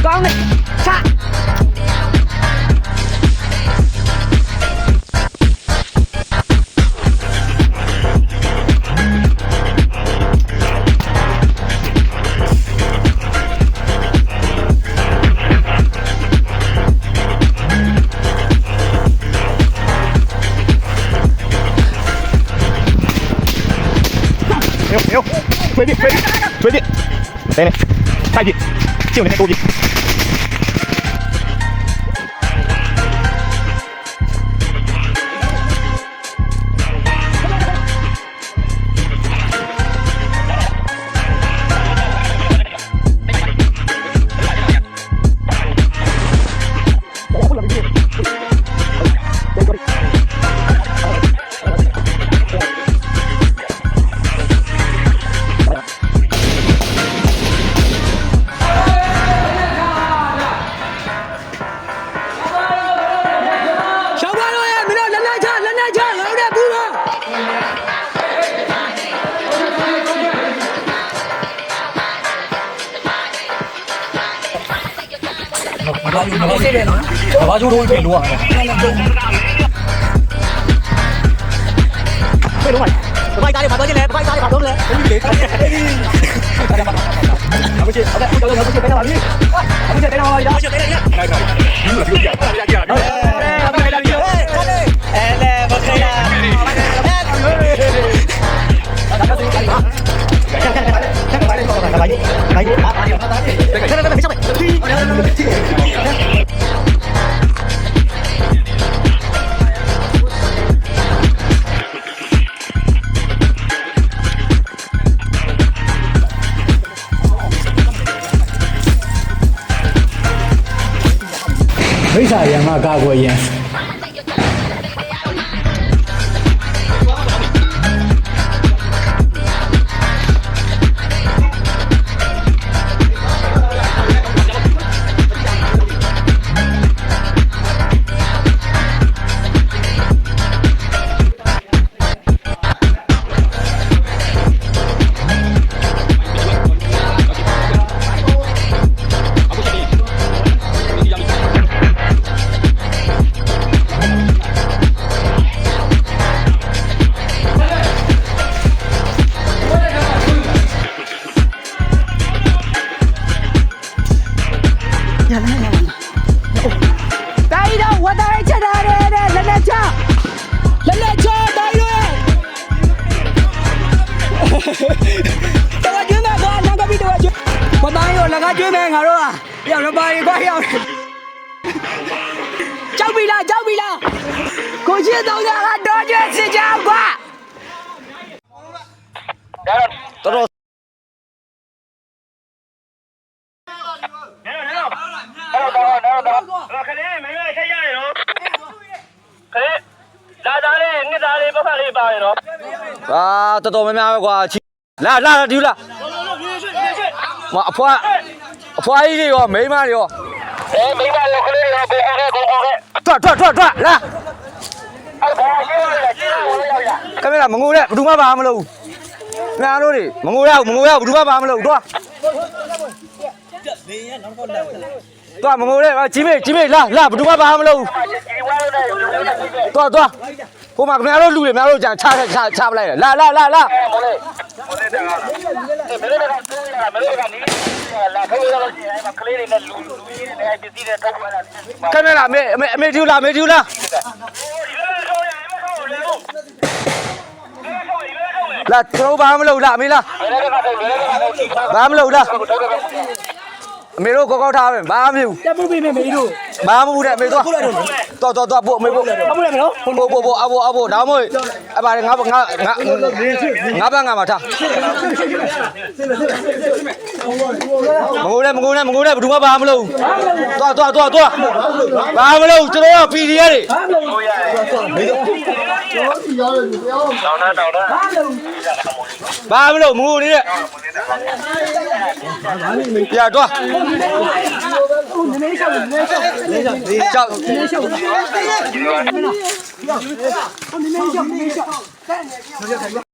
ကောင်းတယ်ချ飞地，来，快点，进来，多点。ဘာကျိုးတော့ပြင်လို့ရတယ်။ဘယ်လိုလဲ။ဘိုက်သားလေးဘာတော့ကျလဲ။ဘိုက်သားလေးဘာတော့လဲ။ဒီလေ။အမချစ်ဟုတ်တယ်။ကျွန်တော်တို့ပေးတာပါပြီ။အမချစ်ပေးတာပါဗျာ။အမချစ်ပေးရ။ဟုတ်ကဲ့။ဒီလိုပြောပြ။ရ။အမချစ်ပေးတာပြီ။လေမခေလာ။မိစ္ဆာရံမကာကွယ်ရန်ကျွေးမယ်ငါတို့ကရောက်ရပါရီကွာရောက်ကြောက်ပြီလားကိုချင်းတောင်းတာကတော့ကျွေးစစ်ကြောက်ကွာတော်တော်ခလေးမင်းလေးဆက်ရတယ်နော်ခလေးလာသားလေးငှက်သားလေးပတ်ဖက်လေးပါရနော်တော်တော်များများပဲကွာလာဒီလားမအဖွားကြီးတွေရောမိန်းမတွေရောမိန်းမရောကလေးရောကိုထွက်လာကမလာမငိုနဲ့ဘယ်သူမှဘာမလုပ်ဘူးငါတို့တွေမငိုရဘူးဘယ်သူမှဘာမလုပ်ဘူးတော့မငိုနဲ့ကြီးမေးလာဘယ်သူမှဘာမလုပ်ဘူးတော့ဟိုမှာခင်ဗျားတို့လူတွေခင်ဗျားတို့ကြံချပလိုက်လာမလေးကင်မရာအမေတူလားလာကျွန်တော်ဘာမလုပ်လားအမေလားဘာမလုပ်လားအမေတို့ကောက်ထားမယ်ဘာမှမဖြစ်ဘူးတက်ပုတ်ပေးမယ်မေတို့ဘာမှမဟုတ်တဲ့အမေတော့ပို့အမေပို့အပို့လည်းမနော်ပို့အပို့ဒါမှမဟုတ်အပါငါမှာထားမငိုနဲ့ဘယ်သူမှဘာမလုပ်သွားဘာမလုပ်ကျွန်တော်က PDF တွေဘာမလုပ်မငိုနေတဲ့ပြတော့ကြောက်